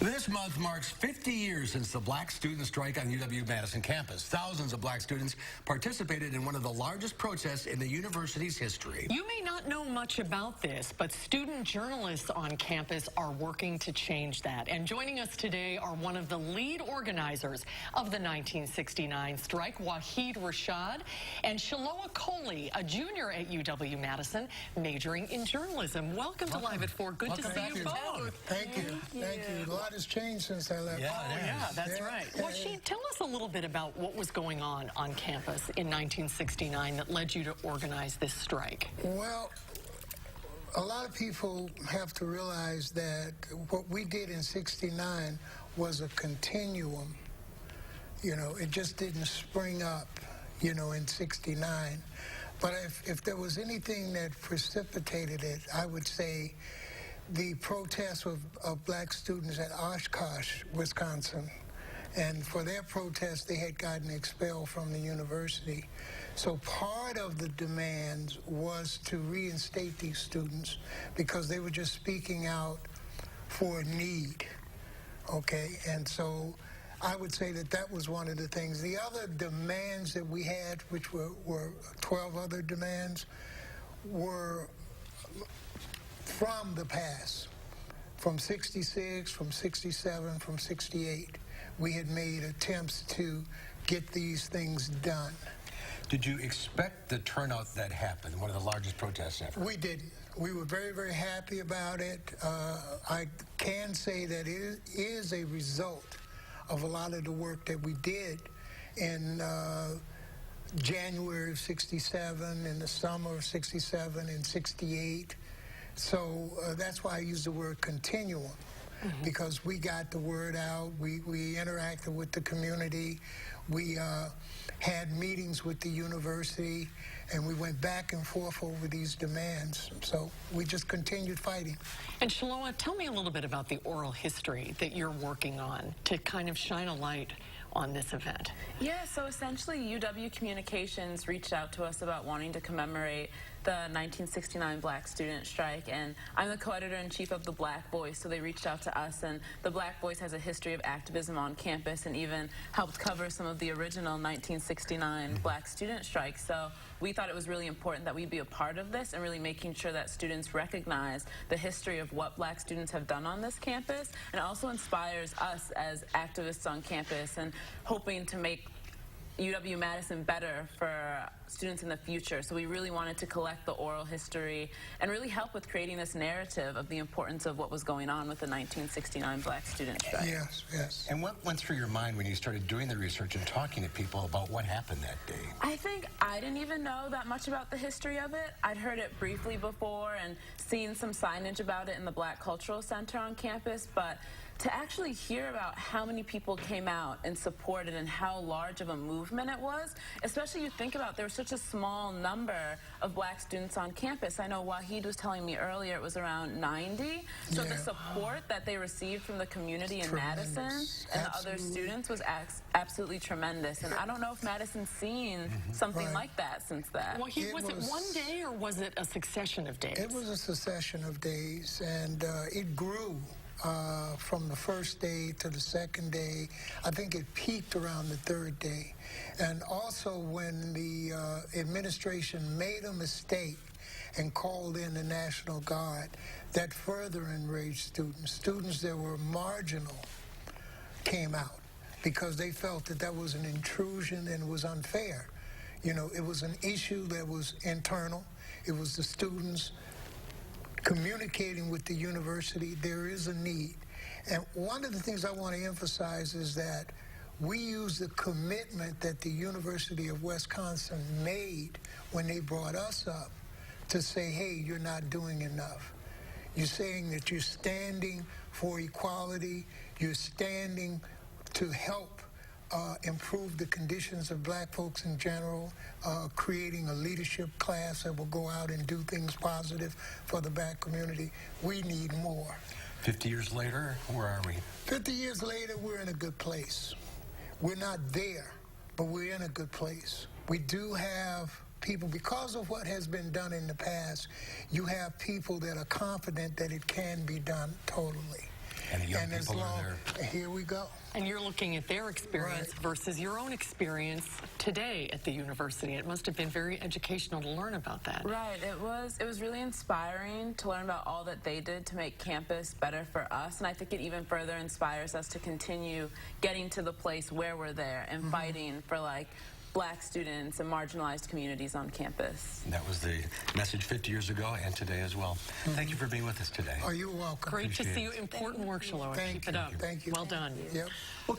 This month marks 50 years since the black student strike on UW-Madison campus. Thousands of black students participated in one of the largest protests in the university's history. You may not know much about this, but student journalists on campus are working to change that. And joining us today are one of the lead organizers of the 1969 strike, Wahid Rashad, and Shiloah Coley, a junior at UW-Madison, majoring in journalism. Welcome to Live at 4. Good to see you both. Thank you. Thank you. A lot has changed since I left. Yeah, that's right. Wahid, tell us a little bit about what was going on campus in 1969 that led you to organize this strike. Well, a lot of people have to realize that what we did in '69 was a continuum. You know, it just didn't spring up, you know, in '69. But if there was anything that precipitated it, I would say the protests of black students at Oshkosh, Wisconsin. And for their protest, they had gotten expelled from the university. So part of the demands was to reinstate these students because they were just speaking out for a need, okay? And so I would say that that was one of the things. The other demands that we had, which were 12 other demands, were from the past, from '66, from '67, from '68. We had made attempts to get these things done. Did you expect the turnout that happened, one of the largest protests ever? We didn't. We were very, very happy about it. I can say that it is a result of a lot of the work that we did in January of '67, in the summer of '67, in '68. So that's why I use the word continuum, because we got the word out, we interacted with the community, we had meetings with the university, and we went back and forth over these demands. So we just continued fighting. And Shiloah, tell me a little bit about the oral history that you're working on to kind of shine a light on this event. Yeah, so essentially UW Communications reached out to us about wanting to commemorate the 1969 Black Student Strike, and I'm the co-editor-in-chief of the Black Voice, so they reached out to us, and the Black Voice has a history of activism on campus and even helped cover some of the original 1969 Black Student Strike. So we thought it was really important that we be a part of this and really making sure that students recognize the history of what black students have done on this campus, and also inspires us as activists on campus and hoping to make UW-Madison better for students in the future. So we really wanted to collect the oral history and really help with creating this narrative of the importance of what was going on with the 1969 Black Student Strike. Yes, yes. And what went through your mind when you started doing the research and talking to people about what happened that day? I think I didn't even know that much about the history of it. I'd heard it briefly before and seen some signage about it in the Black Cultural Center on campus, but to actually hear about how many people came out and supported and how large of a movement it was, especially you think about there was such a small number of black students on campus. I know Wahid was telling me earlier it was around 90. So the support that they received from the community in Madison and the other students was absolutely tremendous. And I don't know if Madison's seen something like that since that. Wahid, was it one day or was it a succession of days? It was a succession of days, and it grew. From the first day to the second day. I think it peaked around the third day. And also when the administration made a mistake and called in the National Guard, that further enraged students. Students that were marginal came out because they felt that that was an intrusion and it was unfair. You know, it was an issue that was internal. It was the students communicating with the university. There is a need. And one of the things I want to emphasize is that we use the commitment that the University of Wisconsin made when they brought us up to say, hey, you're not doing enough. You're saying that you're standing for equality, you're standing to help improve the conditions of black folks in general, creating a leadership class that will go out and do things positive for the black community. We need more. 50 years later, where are we? 50 years later, we're in a good place. We're not there, but we're in a good place. We do have people, because of what has been done in the past, you have people that are confident that it can be done totally. And the young as people are long, there. here we go. And you're looking at their experience Right. versus your own experience today at the university. It must have been very educational to learn about that. Right. It was really inspiring to learn about all that they did to make campus better for us, and I think it even further inspires us to continue getting to the place where we're there and fighting for like Black students and marginalized communities on campus. That was the message 50 years ago and today as well. Thank you for being with us today. Oh, you're welcome. Great to Appreciate see you. it. Important work, Shiloah. Thank Keep it you. up. Thank you. Well done. Yep. Well,